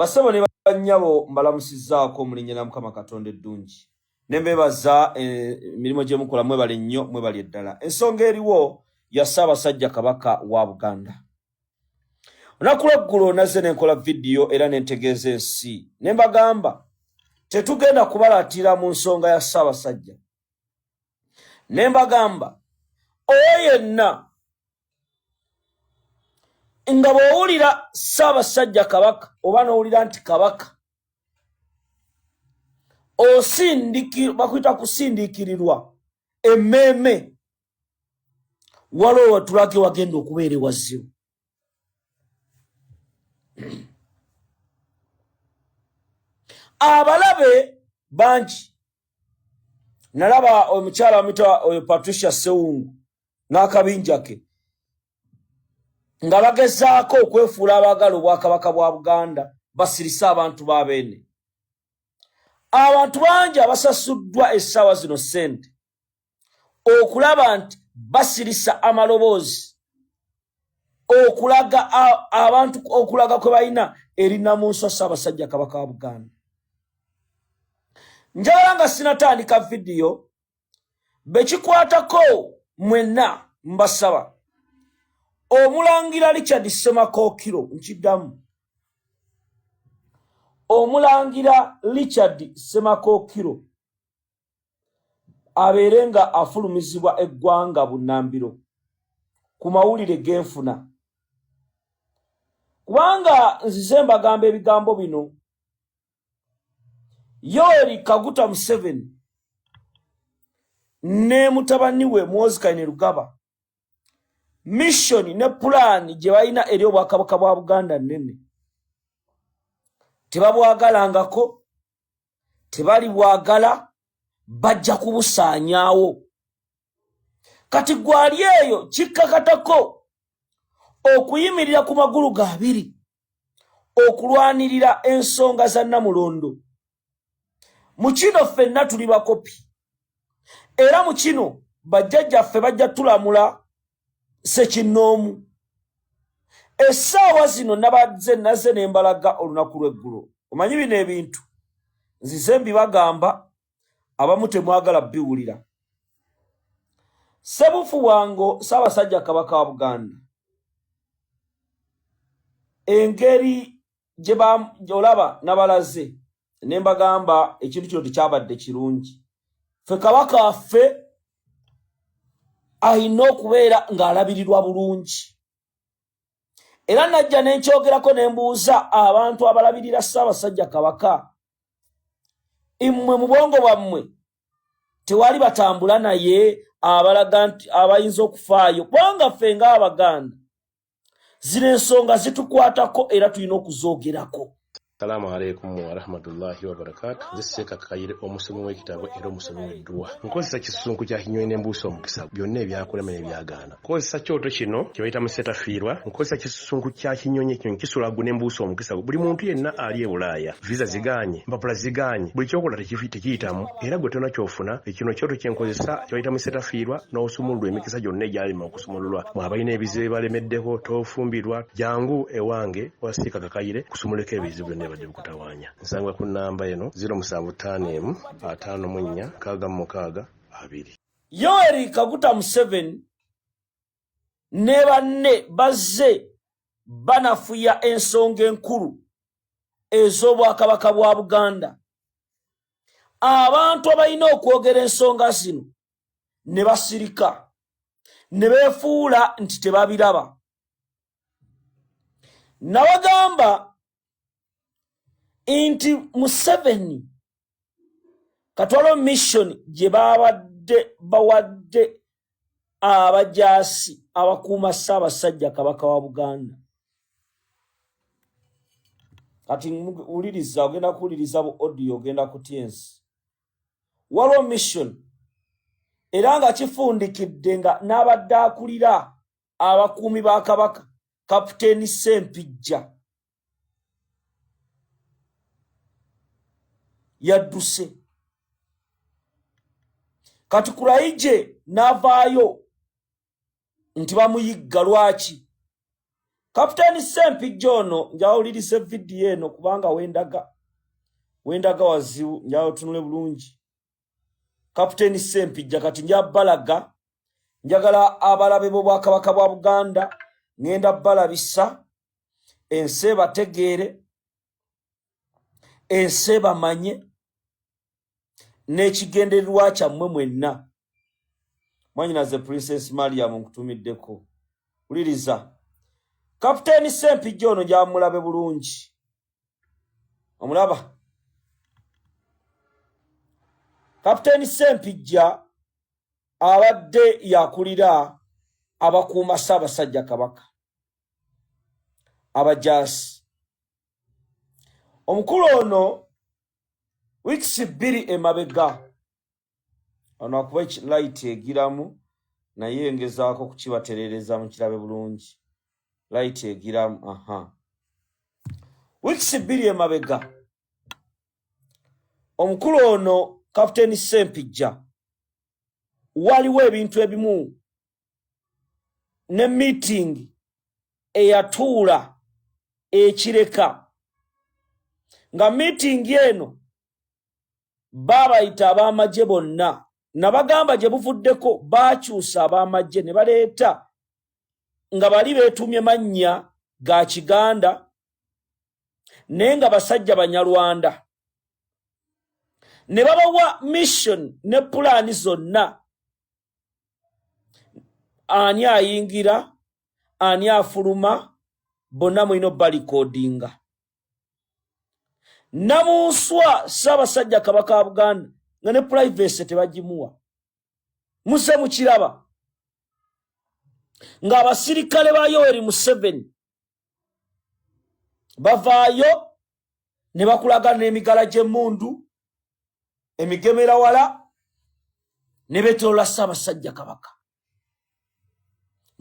Basebo ne banyabo mbalamusizzaako mulinnya na Mukama Katonda eddungi. Ne mbebaza emirimu gye mukola mwebale nnyo mwebali eddala. Ensonga eriwo ya Ssaabasajja Kabaka wa Buganda. Olunaku lw'eggulo nazze ne nkola vidiyo era ne ntegeeza ensi. Ne mbagamba tetugenda kubalaatira mu nsonga ya Ssaabasajja. Ne mbagamba oyo yenna nga bw'owulira Ssaabasajja Kabaka oba n'owulira nti Kabaka bakuyita kusindiikirirwa emmeeme waliwo watulage wagenda okubeera ewazibu. Abalabe bangi. Nalaba omukyala amita oyo Patricia Sewungu n'akabinja ke nga bagezaako okwefuula abaagala obwakabaka bwa Buganda basirisa abantu b'abeene. Abantu bangi abasasuddwa essaawa zino ssente okulaba nti basirisa amaloboozi okulaga abantu okulaga kwe balina eri Nnamunswa Ssaabasajja Kabaka wa Buganda. Njagala nga sinatandika vidiyo bekikwatako mwenna mbasaba Omulangira Richard Semakookiro nkiddamu. Omulangira Richard Semakookiro abeere nga afulumizibwa eggwanga bunnambiro ku mawulire genfuna. Kubanga nzize mbagamba ebigambo bino Yoweri Kaguta Museveni ne mutabani we Muhoozi Kainerugaba mission ne plan gye balina eri obwakabaka bwa Buganda nnene tebabwagalangako, tebali bwagala, bajja kubusaanyaawo. Kati gwali eyo kikkakatako okuyimirira ku magulu ga abiri okulwanirira ensonga za Namulondo. Mu kino ffenna tuli bakopi era mu kino bajjajjaffe bajja tulamula Ssekinnoomu. Essaawa zino nazze ne mbalaga olunaku lw'eggulo. Omanyi bino ebintu nzize mbibagamba abamu temwagala biwulira. Ssebufu wango Ssaabasajja Kabaka wa Buganda engeri gye olaba nabalaze ne mbagamba ekintu kino tekyabadde kirungi. Ffe Kabaka waffe alina okubeera ng'alabirirwa bulungi. Era najja ne nkyogerako ne mbuuza abantu abalabirira Ssaabasajja Kabaka, mmwe mu bwongo bwammwe tewali batambula naye abalaga nti abayinza okufaayo? Kubanga ffe ng'Abaganda zino ensonga zitukwatako era tulina okuzoogerako. Assalamu alaikum wa rahmatullahi wa barakatuh. Nziseka kakayire omusomo w'ekitabo era omusomo w'edduwa. Nkozesa kisunku kya kinyonyi n'embuusa omukisa byonna ebyakulema n'ebyagaana. Nkozesa kyoto kino kye bayita musetafiirwa. Nkozesa kisunku kya kinyonyi ekinyonyi kisulagu n'embuusa omukisa. Buli muntu yenna ali e Bulaaya visa ziganye, mpapula ziganye, buli kyokola tekiyitamu era gwe tonna kyofuna. Ekino kyoto kye nkozesa kye bayita musetafiirwa n'osumululwa emikisa gyonna egyalima okusumululwa. Mwabalina ebizibu balemeddeko tofumbirwa jangu ewange wasiika kakayire kusumuleko ebizibu byonna badde bukutawanya. Nsanga ku namba eno 07554662. Yoweri Kaguta Museveni ne banne bazze banafuya ensonga enkulu ez'obwakabaka bwa Buganda. Abantu abalina okwogera ensonga zino ne basirika ne beefuula nti tebabiraba. Nawagamba inti Museveni katwalo mission gye bawadde abajaasi abakuuma Ssaabasajja Kabaka wa Buganda. Kati uliriza ogenda kuwuliriza bu audio ogenda kutyensi. Waliwo mission era nga kifundikidde nga n'abadde akulira abakuumi ba Kabaka Kapiteeni Ssempijja yadduse. Kati Kulaije n'avaayo nti bamuyigga lwaki? Kapteni Ssempijja ono njawuliriza video eno kubanga wendaga wazibu njawo tunule bulungi. Kapteni Ssempijja kati njabalaga njagala abalabe b'Obwakabaka bwa Buganda ngenda balabisa ensi bategeere ensi bamanye n'ekigendererwa kyammwe mwenna. Mwanyinaze Princess Mariam nkutumiddeko. Uliriza. Kapteni Ssempijja ono njamulabe bulungi. Omulaba. Kapteni Ssempijja abadde yakulira abakuuma Ssaabasajja Kabaka. Abajaasi. Omukulu ono weeks 2 emabega. Ono akuba light egiramu naye ngezaako kukibaterereza mu kirabe bulungi. Light egiramu weeks 2 emabega. Omukulu ono Kapteni Ssempijja waliwo ebintu ebimu ne meeting eyatuula ekireka nga meeting eno babayita ab'amagye bonna nabagamba gye buvuddeko bakyusa ab'amagye ne baleeta nga bali beetumye mannya ga Kiganda naye nga basajja Banyarwanda ne babawa mission ne pulaani zonna. Ani ayingira, ani afuluma, bonna mwino balikodinga. Namunswa Ssaabasajja Kabaka wa Buganda nga ne privacy tebagimuwa. Muse mukiraba nga abasirikale ba Yoweri Museveni bavaayo ne bakulaga n'emigala gy'emmundu emigemera wala ne betolola Ssaabasajja Kabaka.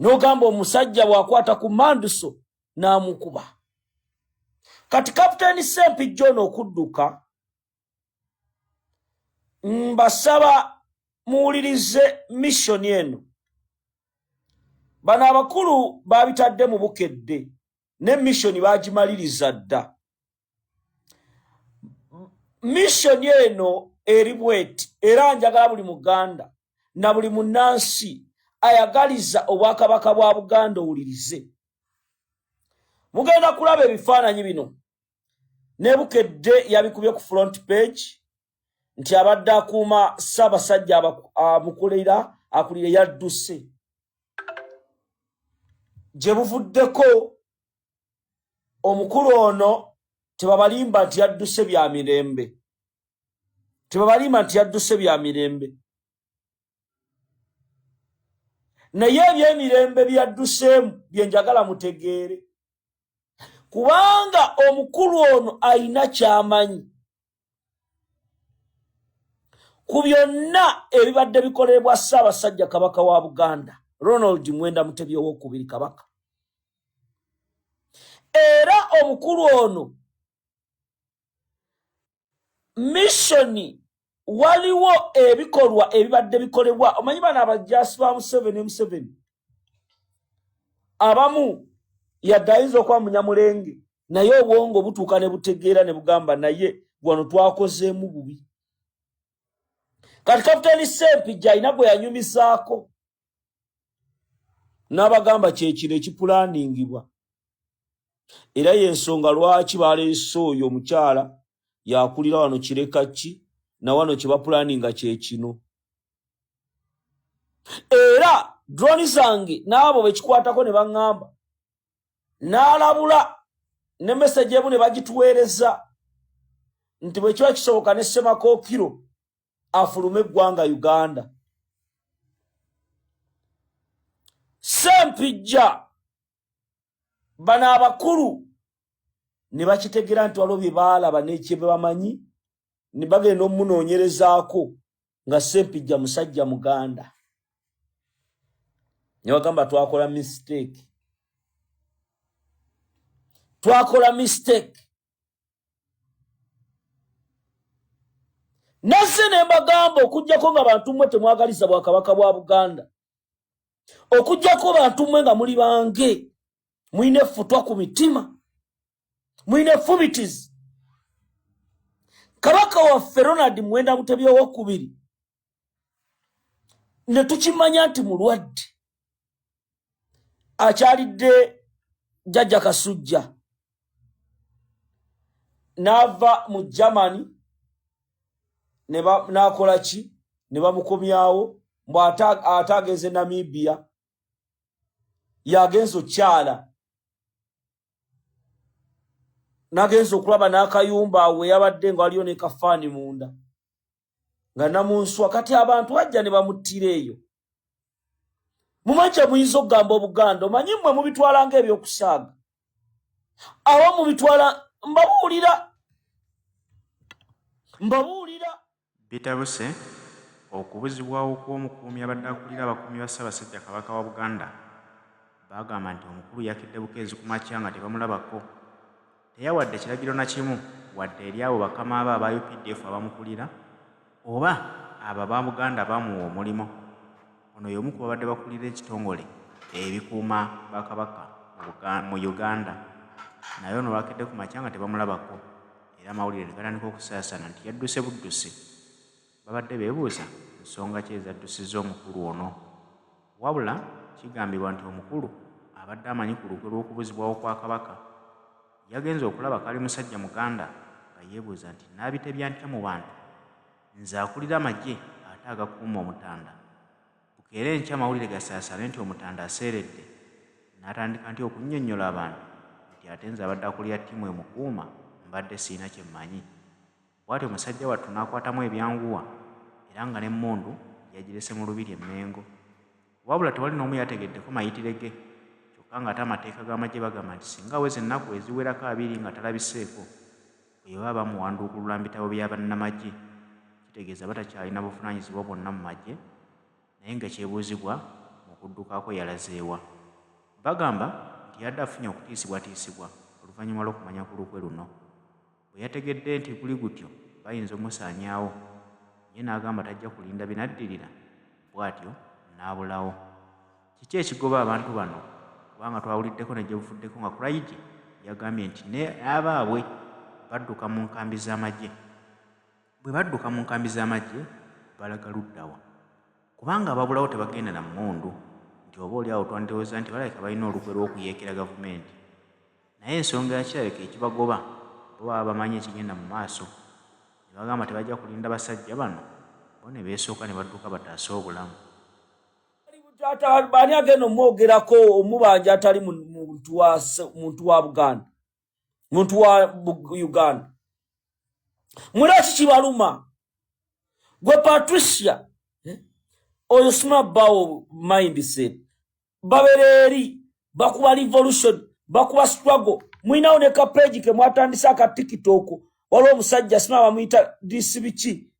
N'ogamba omusajja bw'akwata ku manduso n'amukuba. Kati Kapteni Ssempijja ono okudduka mbasaba muwulirize mission eno. Bano abakulu babitadde mu bukedde ne mission bagimaliriza dda. Mission eno eri bweti era njagala buli Muganda na buli munnansi ayagaliza Obwakabaka bwa Buganda owulirize. Mugenda kulaba ebifaananyi bino. Ne bukedde yabikubye ku front page nti abadde akuuma Ssaabasajja amukulira akulire yadduse. Gye buvuddeko omukulu ono tebabalimba nti yadduse bya mirembe. Tebabalimba nti yadduse bya mirembe. Naye ebyemirembe byadduseemu bye njagala mutegeere. Kubanga omukulu ono ayina kyamanyi ku byonna ebibadde bikolebwa Ssaabasajja Kabaka wa Buganda Ronald Mwenda Mutebi II Kabaka. Era omukulu ono missioni waliwo ebikolwa ebibadde bikolebwa. Omanyi bano abajaasi ba Museveni abamu yadde okuba munyamulenge naye obwongo butuuka ne butegeera ne bugamba naye wano twakozeemu bubi. Kati Kapteni Ssempijja alina gwe yanyumisaako n'abagamba kyekino ekipulaaningibwa. Era y'ensonga lwaki baleese oyo omukyala yakulira wano kireka ki na wano kye bapulaaninga kyekino. Era drone zange n'abo bekikwatako ne baŋŋamba n'alabula ne message ebu ne bagituweereza nti bwe kiba kisoboka ne Ssemakookiro afulume eggwanga Uganda. Ssempijja bano abakulu ne bakitegera nti waliwo bye baalaba n'ekye bamanyi ne bagenda omunoonyerezaako nga Ssempijja musajja Muganda. Ne bagamba twakola mistake. Twakola mistake. Naze ne mbagamba okujjako nga bantu mmwe temwagaliza Bwakabaka bwa Buganda. Okujjako bantu mmwe nga muli bange. mwine futwa ku mitima, mwine fumitizi. Kabaka waffe Ronald Muwenda Mutebi owokubiri ne tukimanya nti mulwadde akyalidde Jjajja Kasujja n'ava mu Germany n'akola ki ne bamukomyawo mbu atageze Namibia yagenza okyala nagenza okulaba n'akayumba awe yabadde nga waliyo ne kafaani munda nga namunswa kati abantu bajja ne bamuttira eyo. Mumanja muyinza okugamba Obuganda omanyi mmwe mubitwala ng'ebyokusaaga awo mubitwala mbabuulira bitabuse okubuzibwawo kw'omukuumi abadde akulira abakuumi ba Ssaabasajja Kabaka wa Buganda bagamba nti omukulu yakidde bukeezi ku makya nga tebamulabako, teyawadde kiragiro na kimu wadde eri abo bakama abo aba UPDF abamukulira oba abo aba Buganda bamuwa omulimu. Ono y'omu ku babadde bakulira ekitongole ebikuuma ba Kabaka mu Uganda, naye ono lwakidde ku makya nga tebamulabako era amawulire ne gatandika okusaasana nti yadduse buddusi. Babadde beebuuza nsonga ki ezaddusizza omukulu ono, wabula kigambibwa nti omukulu abadde amanyi ku lukwe lw'okubuzibwawo kwa Kabaka yagenze okulaba kali musajja muganda nga yeebuuza nti naabitebya ntya mu bantu, nze akulira amagye ate agakuuma omutanda. Bukeera enkya amawulire gasaasale nti omutanda aseeredde, n'atandika nti okunnyonnyola abantu nti ate nze abadde akulira ttiimu emukuuma mbadde siina kye mmanyi. Bw'atyo omusajja wattu n'akwatamu ebyanguwa era nga n'emmundu yagirese mu lubiri e Mengo, wabula tewali n'omu yategeddeko mayitire ge, kyokka ng'ate amateeka g'amagye bagamba nti singa aweza ennaku eziwerako 2 nga talabiseeko bwe baba bamuwanduukulula mu bitabo bya bannamagye, kitegeeza batakyalina buvunaanyizibwa bwonna mu magye, naye nga kyebuuzibwa mu kuddukaako yalazeewa. Bagamba nti yadde afunye okutiisibwatiisibwa oluvannyuma lw'okumanya ku lukwe luno. Bwe yategedde nti kuli gutyo bayinza omusaanyaawo, ye n'agamba tajja kulinda binaddirira, bw'atyo n'abulawo. Kiki ekigoba abantu bano? Kubanga twawuliddeko ne gye buvuddeko nga Kuraiji yagambye nti n'abaabwe badduka mu nkambi z'amagye. Bwe badduka mu nkambi z'amagye balaga luddawa, kubanga ababulawo tebagenda na mmundu nti oba oli awo twandowooza nti balabika balina olukwe lw'okuyeekera gavumenti, naye ensonga ya kirabika ekibagoba bo baba bamanyi ekigenda mu maaso. Ne bagamba tebajja kulinda basajja bano, bo ne beesooka ne badduka bataase obulamu. Baani agenda omwogerako omubanja atali muntu wa Buganda, muntu wa Uganda? Mwera kikibaluma gwe Patricia oyo sima bawo mindset babere eri bakuba revolution bakuba struggle. Mwinawo ne ka page ke mwatandisa ka TikTok waliwo omusajja sima bamuyita disibiki.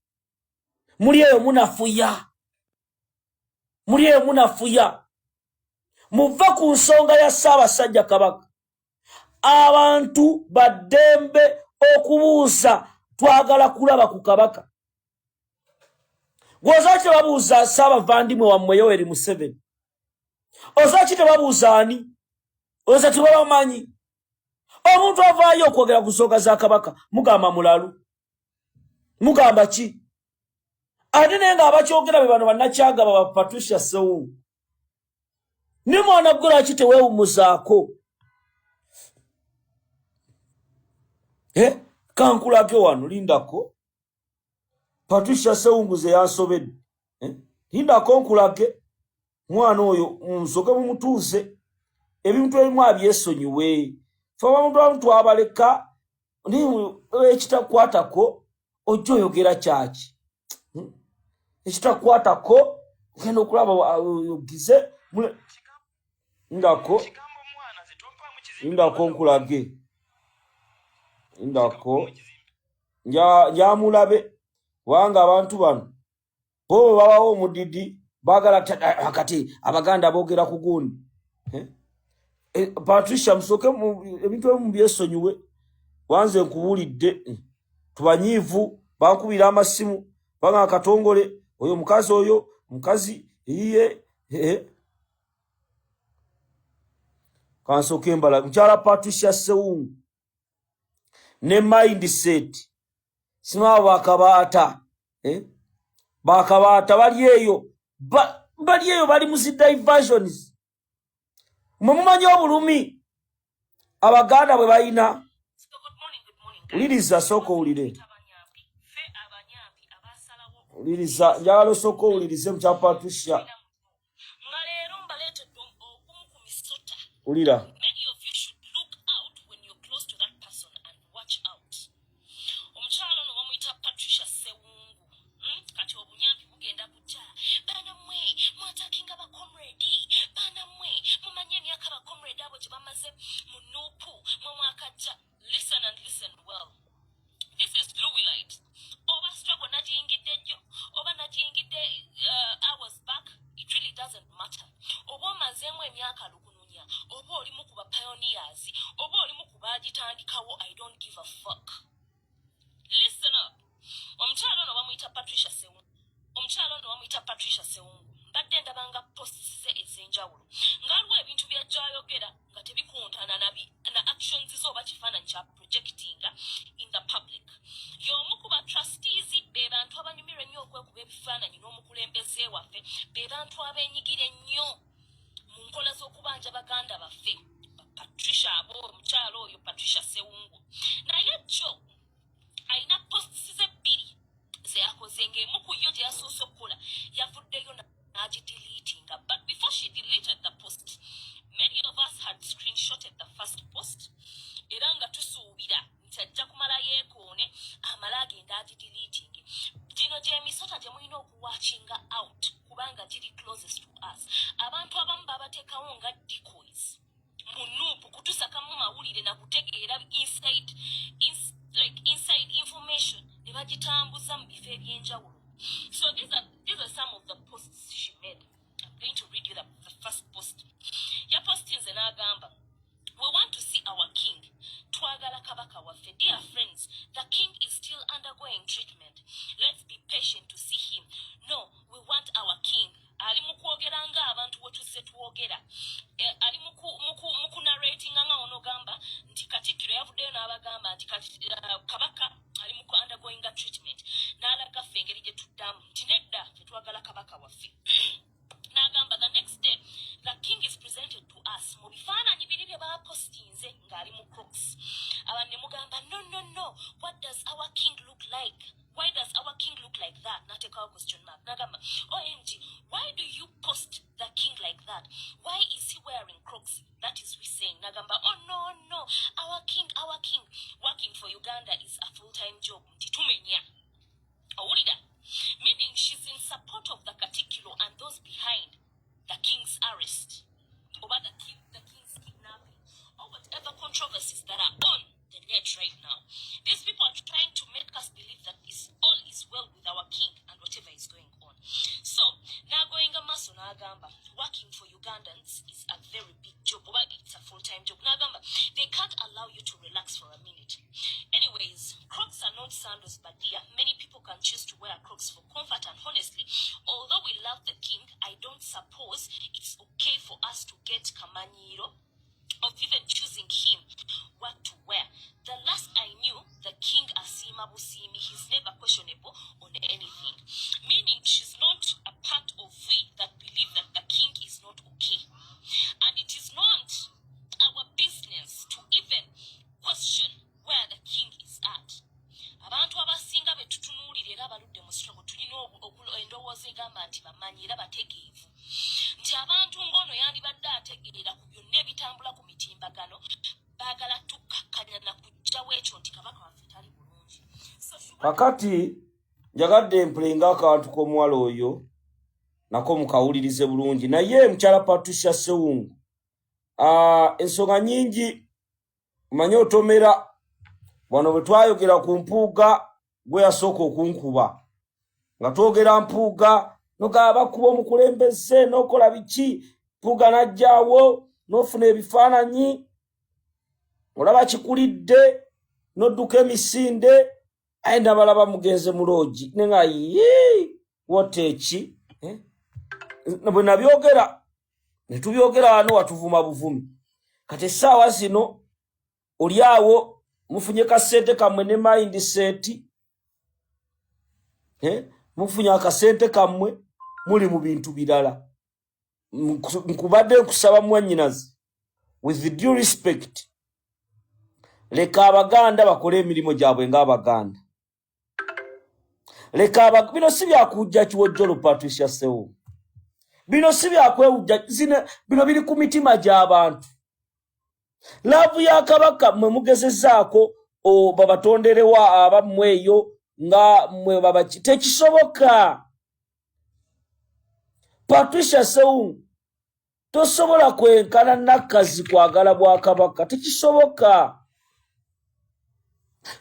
Muli eyo munafuya muva ku nsonga ya Ssaabasajja Kabaka. Abantu baddembe okubuuza twagala kulaba ku Kabaka. Gwozaaki tebabuuza Ssaabavandimwe wammwe Yoweri Museveni? Ozaaki tebabuuza ani? Oza tebabamanyi? Omuntu avaayo okwogera ku nsonga za Kabaka mugamba mulalu, mugamba ki? Ate naye nga abakyogera be bano bannakyagaba ba Patricia Sewungu. Ne mwana gwe lwaki teweewumuzaako? Kankulage wano lindako. Patricia Sewungu ze yansobedde. Lindako nkulage. Mwana oyo nsoke mumutuuse. Ebintu ebimu abyesonyiwe. Fe abantu abaleka ekitakwatako ojja oyogera kyaki. Ekitakwatako ogenda okulaba ogize ndako nkulage. Ndako njamulabe wanga abantu bano bo babawo omudidi bagala kati Abaganda boogera ku gundi. Patricia musoke ebintu ebimu byesonyiwe wanze nkubuulidde tubanyiivu bankubira amasimu banga akatongole oyo mukazi iye Kansoke mbala mchala Patricia Sewungu ne mindset sima bakabata bakabata bali eyo bali muzi diversions mumumanyi obulumi abaganda bwe bayina uliriza soko ulire uliriza njalo soko ulirize mcha Patricia ulira. Many of you should look out when you're close to that person and watch out. Omukyalo no bamuyita Patricia Sewungu. Kati obunyambi bugenda kujja. Bana mwe mwatakinga ba comrade. Bana mwe mumanye emyaka ba comrade abo gye bamaze mu Nuupu mu mwaka jja. Listen and listen well. This is Louis Light. Oba struggle najingidde jjo. Oba najingidde hours back. It really doesn't matter. Oba omazeemu emyaka lukununya. Oba oli mu kuba pioneers. Oba oli mu kuba agitandikawo. I don't give a fuck. Listen up. Omukyalo no bamuyita Patricia Sewungu. Mbadde ndabanga posts ze ez'enjawulo. Ngaliwo ebintu by'ajjayogera nga tebikuntana na actions ze oba kifaananyi kya projectinga in the public. Y'omu ku ba trustees be bantu abanyumirwa ennyo okwekuba ebifaananyi n'omukulembeze waffe be bantu abeenyigira ennyo mu nkola z'okubanja baganda baffe. Patricia omukyalo oyo Patricia Sewungu. Naye jjo alina posts ze bbiri ze yakoze ng'emu ku yo gye yasoose okukola yavuddeyo n'agideletinga. But before she deleted the post, many of us had screenshotted the first post era nga tusuubira nti ajja kumala yeekoone amala agenda agideleting. Gino gy'emisota gye mulina okuwatchinga out kubanga giri closest to us. Abantu abamu babateekawo nga decoys mu Nuupu kutusakamu mawulire na kutegeera inside information ne bagitambuza mu bifo eby'enjawulo. So these are some of the posts she made. I'm going to read you the first post. Ya postinze n'agamba, we want to see our king. Twagala kabaka waffe. Dear friends, the king is still undergoing treatment. Let's be patient to see him. No, we want our king. Ali mu kwogera nga abantu we tuzze twogera. Ali mu narrating nga ono gamba nti Katikkiro yavuddeyo n'abagamba nti kabaka ali mu undergoing a treatment. N'alaga ffe engeri gye tuddamu nti nedda ffe twagala kabaka waffe. N'agamba the next day the king is presented to us mu bifaananyi biri bye baapostinze ng'ali mu Crocs. Abantu ne mugamba no, what does our king look like? Why does our king look like that? Natekawo question mark. Nagamba, OMG, why do you post the king like that? Why is he wearing Crocs? That is we saying. Nagamba, oh no, our king, working for Uganda is a full-time job. Titumenya. Awulida. Meaning she's in support of the Katikkiro and those behind the king's arrest. Over the king's kidnapping. Or whatever controversies that are on the net right now. These people are trying to make us believe that all is well with our king and whatever is going on. So, now going amaso n'agamba, working for Ugandans is a very big job. It's a full-time job. N'agamba, they can't allow you to relax for a minute. Anyways, Crocs are not sandals, but dear, many people can choose to wear Crocs for comfort, and honestly, although we love the king, I don't suppose it's okay for us to get Kamanyiro of even choosing him what to wear. The last I knew, the king Asima Busimi, he's never questionable on anything. Meaning she's not a part of we that believe that the king is not okay. And it is not our business to even question where the king is at. Abantu abasinga betutunuulira era abaludde mu struggle tulina endowooza egamba nti bamanyi era bategeevu nti abantu ng'ono yandibadde ategeera ku byonna ebitambula ku mitimbagano baagala tukkakanya na kujjawo ekyo nti kabaka waffe tali bulungi. Kakati njagadde mpulenga akantu k'omuwala oyo nako mukawulirize bulungi. Naye mukyala Patricia Sewungu ensonga nyingi manye otomera wano bwe twayogera ku mpuuga gwe yasooka okunkuba nga twogera mpuuga nogaba kuba omukulembeze n'okola biki mpuuga najjaawo n'ofuna ebifaananyi olaba kikulidde n'odduka emisinde aye nabalaba mugenze mu loogi nenga woteki bwe nabyogera ne tubyogera wano watuvuma buvumi. kati essaawa zino oli awo mufunye kasente kammwe ne mindset mufunye akasente kammwe muli mu bintu birala. Nkubadde nkusaba mwannyinazi with due respect, leka Abaganda bakole emirimu gyabwe ng'Abaganda. Leka bino si byakujja kiwojjolo Patricia Sewungu, bino si byakwewujja, bino biri ku mitima gy'abantu. Laavu ya Kabaka mwe mugezezzaako babatonderewa abammwe eyo nga mwe babaki, tekisoboka. Patricia Sewungu tosobola kwenkana Nakkazi kwagala Bwakabaka, tekisoboka.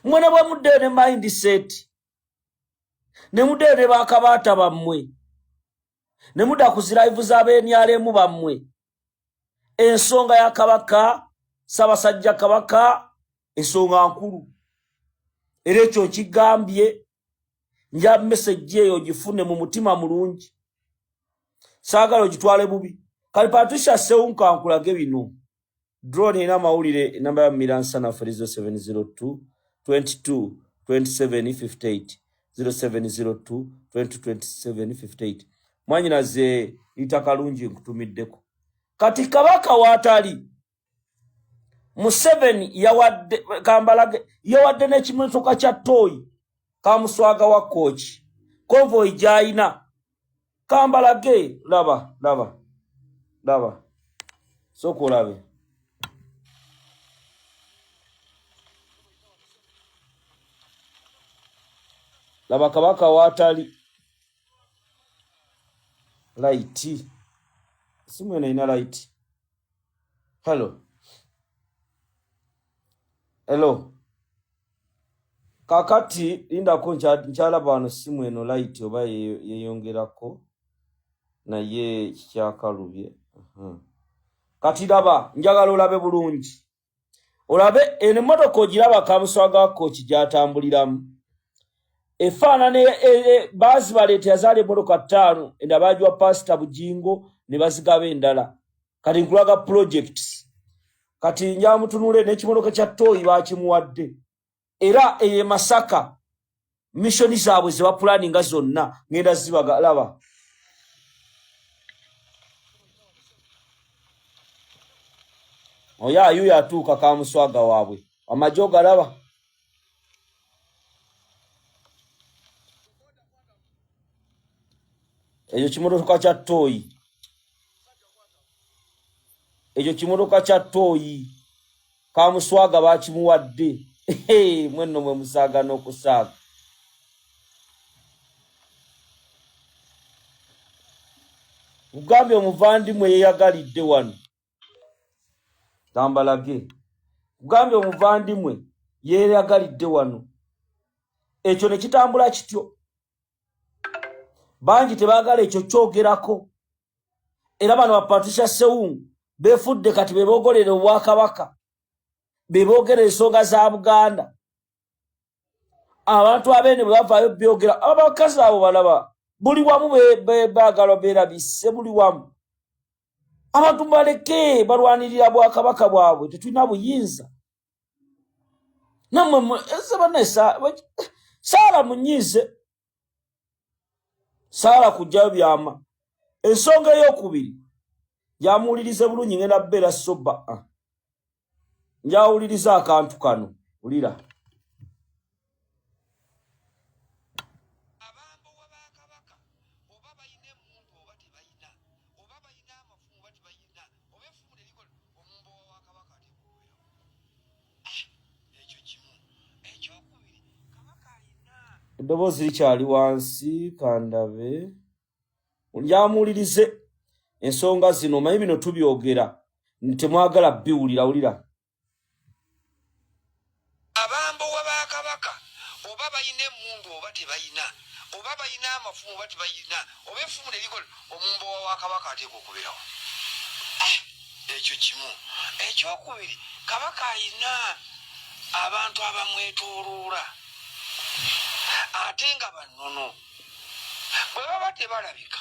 Mwene bwe mudde ne mindset ne mudde ne bakabaata bammwe ne mudda ku ziraivu z'abeenyalemu bammwe, ensonga ya Kabaka Ssaabasajja Kabaka ensonga nkulu, era ekyo kigambye nja message eyo gifune mu mutima mulungi, saagala ogitwale bubi. Kali Patricia Sewungu kankulage bino. Drone ina mawulire namba ya Miransana Ferizo 702 22 27 58 0702 2027 58. Mwanyinaze itakalungi nkutumiddeko. Kati Kabaka watali Museveni yawadde Kambalage yawadde n'ekimotoka kya toyi kamuswaga wa coach convoy jaina Kambalage laba soko labe laba Kabaka watali light simwe ina light. Hello kakati linda ko nchala bano simu eno light oba yeyongerako naye kyakalubye. Kati laba njagala olabe bulungi, olabe ene motoka ogiraba kamuswaga coach gyatambuliramu efaanane bazi baleeta yazale motoka 5 endabajwa Pastor Bujingo ne bazigaba endala. Kati nkulaga projects, kati njamutunule n'ekimotoka kya toyi bakimuwadde, era eye Masaka mission zaabwe ze bapulaninga zonna ngenda zibaga. Laba oya ayu yatuuka kamuswaga waabwe amajoga. Laba ekyo kimotoka kya toyi, ekyo kimotoka kya toyi kamuswaga bakimuwadde. Mwenno mwe musaaga n'okusaaga. Ugambye omuvandimwe yeyagalidde wano Kambalage, ugambye omuvandimwe yeyagalidde wano, ekyo ne kitambula kityo. Bangi tebaagala ekyo kyogerako, era bano ba Patricia Sewungu befudde kati bebogolera Obwakabaka, bebogera ensonga za Buganda. Abantu abeene bwe bavaayo byogera, abakazi abo balaba buli wamu baagala beerabise, buli wamu. Abantu baleke balwanirira Bwakabaka bwabwe, tetulina buyinza. Nammwe Saala munyiize, Saala kujjayo byama. Ensonga ey'okubiri yamuwulirize bulungi ngenda bbeera soba. Njawuliriza akantu kano, wulira. Abambo w'Abakabaka oba bayina emmundu oba tebayina, oba bayina amafumu oba tebayina, oba effumu teriko omumbo wa Kabaka ateekubeerawo. Ekyo kimu. Ekyokubiri, Kabaka alina Eddoboozi likyali wansi kandabe. Yamuwulirize ensonga zino, manyi bino tubyogera temwagala biwulira. Wulira. abambo w'Abakabaka oba bayina emmundu oba tebayina, oba bayina amafumu oba tebayina, oba effumu teriko omumbo wa Kabaka ateekubeerawo. Ekyo kimu. Ekyokubiri, Kabaka alina abantu abamwetooloola ate nga bannono, bwe baba tebalabika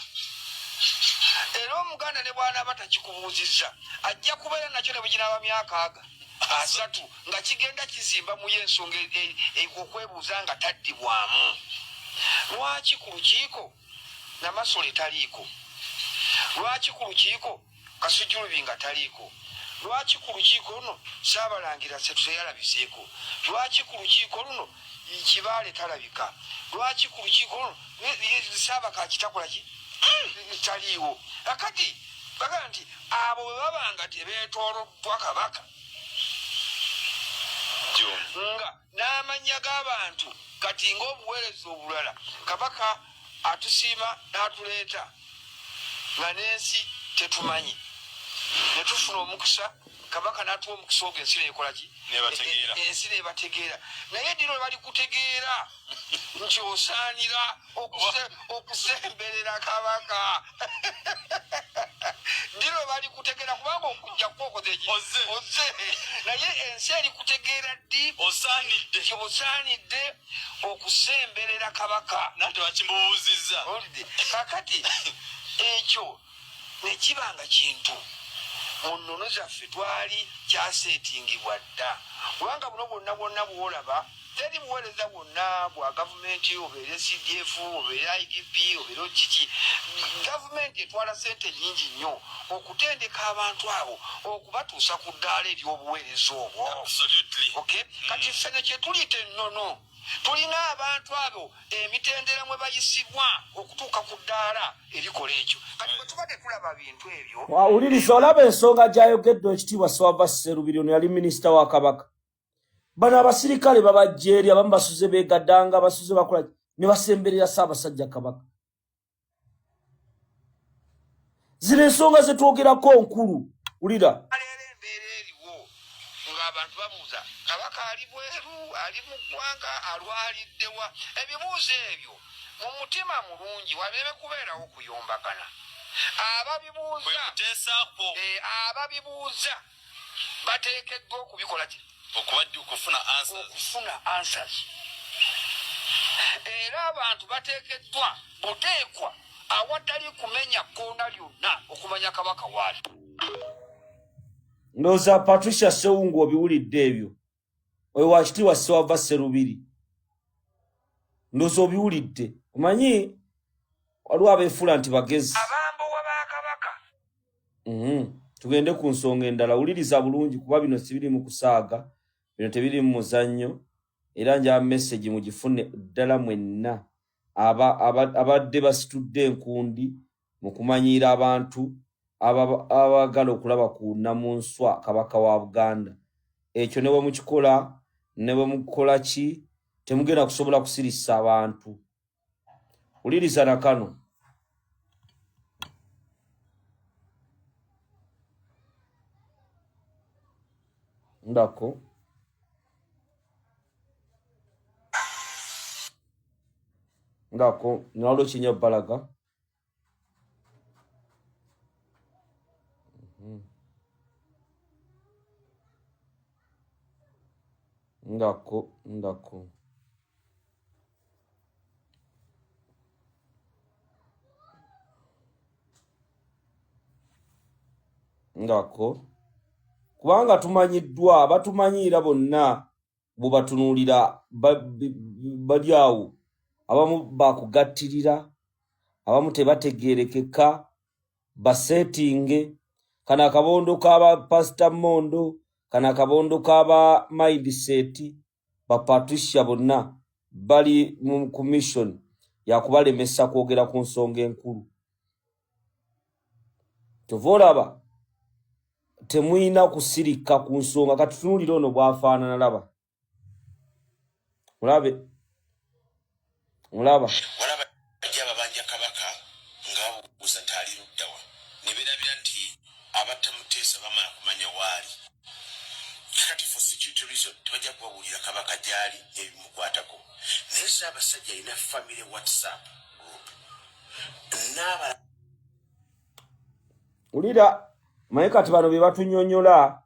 era omuganda ne bwana batakikubuuzizza ajja kubeera nakyo ne bweginaaba myaka 3 nga kigenda kizimba mu y'ensonga okwebuuza nga taddibwamu. Lwaki ku lukiiko Namasole taliiko? Lwaki ku lukiiko Kasujjulubi nga taliiko? Lwaki ku lukiiko luno Ssaabalangira Ssetusa yalabiseeko? Lwaki ku lukiiko luno Kibaale talabika? Lwaki ku lukiiko luno Ssaabakaaki takolaki? Taliiwo. Kakati baga nti abo bwe baba nga tebeetooloddwa Kabaka nga n'amannya g'abantu kati ng'obuweereza obulala Kabaka atusiima n'atuleeta nga n'ensi tetumanyi ne tufuna omukisa Kabaka n'atuwa omukisa ogwo ensi neekola ki? Ensi neebategeera. Naye dino bali kutegeera nti osaanira okusemberera Kabaka. Dino bali kutegeera kubanga okujja kwokoza eki oze. Naye ensi eri kutegeera ddi osaanidde okusemberera Kabaka. Nate wakimubuuzizza. Kakati ekyo ne kibanga kintu mu nnono zaffe twali kyaseetingibwa dda. Kubanga buno bwonna bw'olaba teri buweereza bwonna bwa gavumenti obeere CDF obeere IDP obeere kiki. Gavumenti etwala ssente nnyingi nnyo okutendeka abantu abo okubatuusa ku ddaala ery'obuweereza obwo. Okay? Kati ffe ne kye tuliyita ennono tulina abantu abo emitendera mwe bayisibwa okutuuka ku ddaala erikola ekyo. Kati bwe tubadde tulaba bintu ebyo. Wawuliriza olaba ensonga gy'ayogedde ekitiibwa Swava Sserubiri ono yali minisita wa Kabaka. Bano abasirikale babajja eri abamu basuze beegaddanga basuze bakola ne basemberera Ssaabasajja Kabaka. Zino ensonga ze twogerako nkulu. Wulira. Leero embeera eriwo ng'abantu babuuza Kabaka ali bweru ali mu ggwanga alwaliddewa. Ebibuuzo ebyo mu mutima mulungi wabeere kubeerawo okuyombagana. Ababibuuza bateekeddwa okubikola ki? Okufuna answers. Era abantu bateekeddwa buteekwa awatali kumenya kkoona lyonna okumanya Kabaka waali. Ndowooza Patricia Sewungu obiwulidde ebyo. Oyo wa kitiibwa Swava Sserubiri. Ndowooza obiwulidde. Omanyi waliwo abeefuula nti bagezi. Abambowa ba Kabaka. Tugende ku nsonga endala. Wuliriza bulungi kuba bino sibiri mu kusaaga. Bino tebiri mu muzannyo. Era njaba message mugifune ddala mwenna. Abadde basitudde enkundi mu kumanyiira abantu abagala okulaba ku Namunswa Kabaka wa Buganda. Ekyo ne bwe mukikola ne bwe mukola ki temugenda kusobola kusirisa abantu. Wuliriza na kano. Ndako. Ndako, nalo chinya balaga. Ndako. Kubanga tumanyiddwa batumanyiira bonna bubatunuulira bali awo. Abamu bakugattirira, abamu tebategeerekeka, basetinge, kana akabondo k'aba Pastor Mondo, kana akabondo k'aba Mindset, ba Patricia bonna bali mu commission ya kubalemesa kwogera ku nsonga enkulu. Tovolaba temuyina kusirika ku nsonga kati tunuulira ono bw'afaanana laba. Mulaba ajja babanja Kabaka ng'abuuza nti luddawa ne beerabira nti abattamuteesa bamala kumanya waali. Kati for security reason tebajja kubabuulira Kabaka gy'ali ebimukwatako. Naye Ssaabasajja alina family WhatsApp group. Ulira maye kati bano bye batunyonyola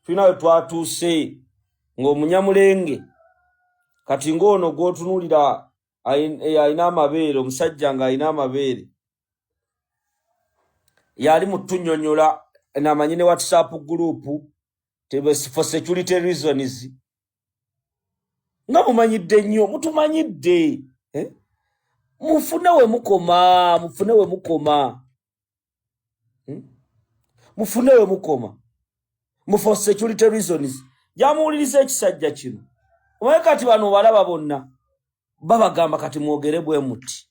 tulina we twatuuse ng'omunyamulenge kati ng'ono gw'otunuulira alina amabeere, omusajja nga alina amabeere. yali mutunyonyola namanyine WhatsApp group for security reasons nga mumanyidde nnyo mutumanyidde mufune we mukoma for security reasons jamuwuliriza ekisajja kino omaye kati bano balaba bonna babagamba kati mwogere bwe muti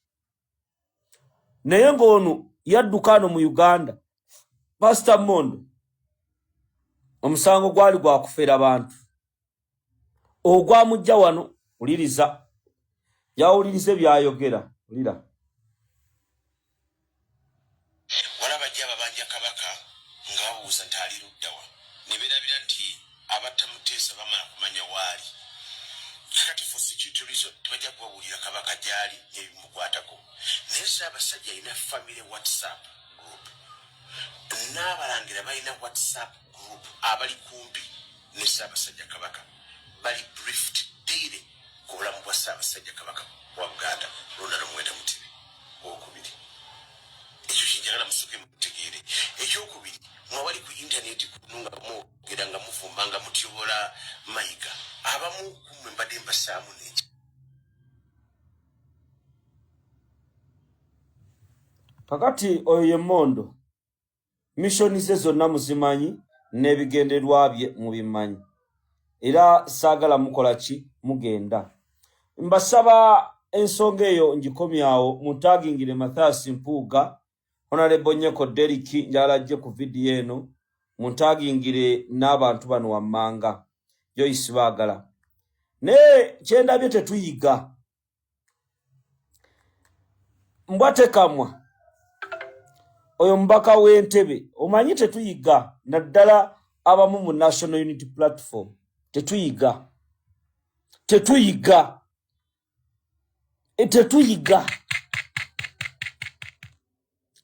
naye ng'ono yadduka ano mu Uganda Pastor Mondo omusango gwali gwa kufera abantu ogwamujja wano uliriza yawulirize byayogera ulira walabajja babanja kabaka ng'abuuza nti ali luddawa ne beerabira nti abatta Muteesa bamala kumanya waali kati for security reason tebajja kubabuulira kabaka gyali n'ebimukwatako naye Ssaabasajja alina family WhatsApp group n'abalangira balina WhatsApp group abali kumpi ne Ssaabasajja kabaka bali briefed daily ku bulamu bwa Ssaabasajja kabaka wa Buganda Ronald Muwenda Mutebi. Okubiri ekyo kinjagala musoke mutegeere. Ekyokubiri mwabali ku internet kununga mwogera nga muvumba nga mutyobola mayiga abamu kumwe mbadde mbasaamu n'eki. kakati oyo ye Mondo mission ze zonna muzimanyi n'ebigenderwa bye mubimanyi era saagala mukola ki mugenda mbasaba ensonga eyo ngikomyawo mutagingire Mathias Mpuuga Honorable Nyeko Derrick njala ajje ku video eno mutagingire n'abantu bano wammanga Joyce baagala ne kyendabye tetuyiga mbwate kamwa oyo mbaka w'Entebbe omanyi tetuyiga naddala abamu mu National Unity Platform tetuyiga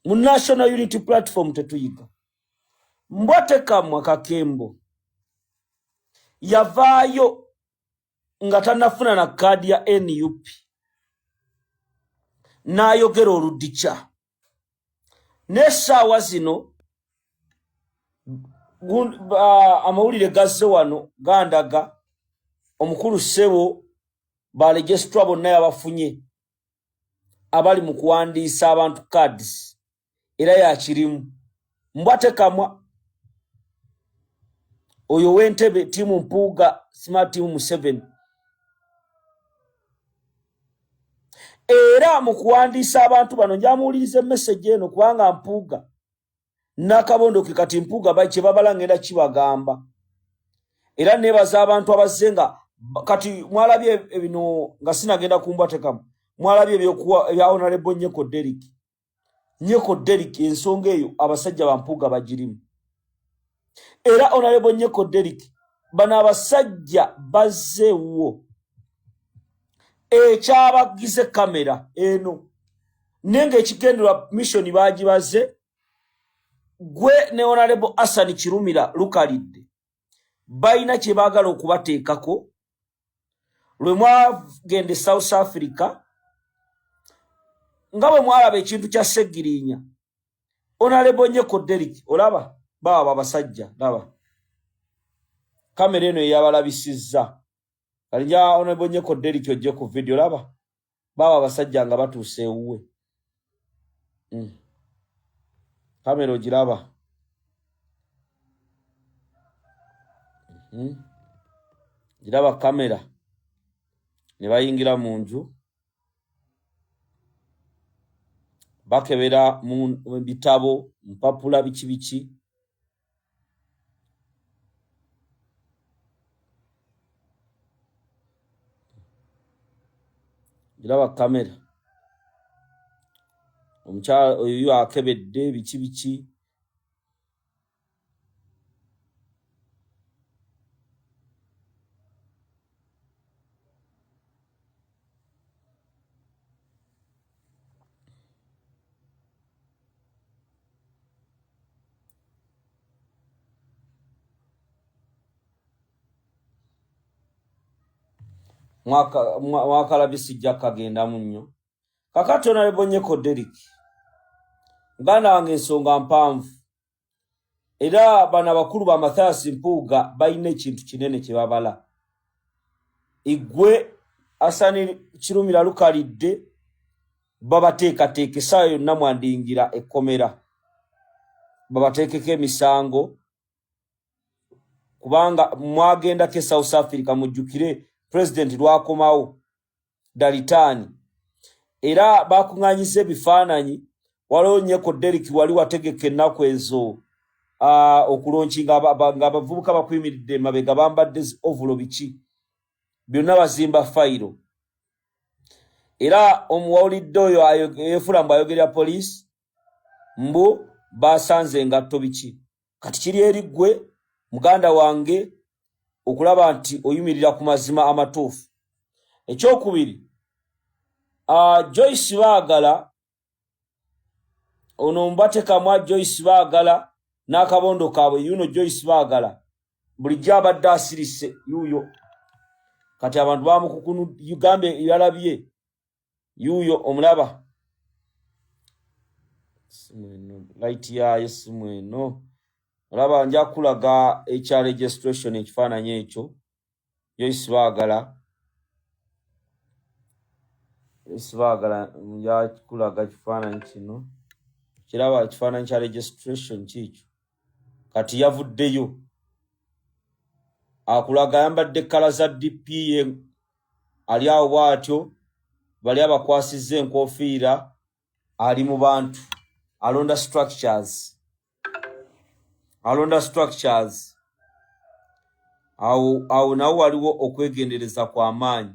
mu National Unity Platform tetuyiga mbwate kamwa Kakembo yavaayo nga tanafuna na kadi ya NUP n'ayogera oluddica n'essaawa zino amawulire gazze wano gandaga omukulu ssebo balegesitwa bonna yabafunye abali mu kuwandiisa abantu cards era yakirimu mbwate kamwa oyo w'Entebbe tiimu Mpuuga smart team mu 7 era mu kuwandiisa abantu bano njamuwuliriza message eno kubanga Mpuuga n'akabondo ke kati Mpuuga bakye babalangenda kibagamba era nebaza abantu abazze nga kati mwalabye bino nga sinagenda kumbwate kamwa mwalabye ebya Honorable Nyeko Derrick ensonga eyo abasajja ba Mpuuga bagirimu era Honorable Nyeko Derrick bano abasajja bazzeewo ekyabagize kamera eno nenge ekigenderwa mission bagibaze gwe ne Honorable Hassan Kirumira lukalidde bayina kye baagala okubateekako lwe mwagende South Africa nga bwe mwalaba ekintu kya Segirinya Honorable Nyeko Derrick olaba baba abasajja laba kamera eno yabalabisizza alinja Honorable Nyeko Derrick ojje ku video laba baba abasajja nga batuuse ewuwe kamera ogiraba giraba kamera ne bayingira mu nju bakebera mu bitabo mpapula biki giraba kamera omukyala oyo akebedde biki mwaka labisi jaka genda munyo kakati Honorable Nyeko Derrick muganda wange ensonga mpanvu era bana bakulu ba Mathias Mpuuga balina ekintu kinene kye babala. Igwe Asani Kirumira lukalidde babateekateeka essaawa yonna mwandingira ekkomera babateekeko emisango kubanga mwagendako South Africa mujjukire president lwakomawo dalitani era bakuŋŋanyiza ebifaananyi waliwo nnyeko Derek wali wategeka ennaku ezo okulonkinga ng'abavubuka bakuyimiridde emabega bambadde ovulo biki byonna bazimba fayiro era omuwawulidde oyo Efulamu ayogerera poliisi mbu basanze engatto biki kati kiri eri ggwe muganda wange okulaba nti oyimirira ku mazima amatuufu. Ekyokubiri Joyce Baagala ono mbatekamwa Joyce Baagala n'akabondo kaabwe yuno Joyce Baagala bulijjo abadde asirise yuuyo kati abantu bamukukunu Uganda yalabye yuuyo omulaba light ya yesimu eno olaba nja kulaga HR registration ekifaananyi ekyo Joyce Baagala nja kulaga ekifaananyi kino kiraba ekifaananyi kya registration kikyo kati yavuddeyo akulaga yambadde kkala za DPM ali awo bw'atyo bali abakwasizza enkofiira ali mu bantu alonda structures awo nawo waliwo okwegendereza kwa maanyi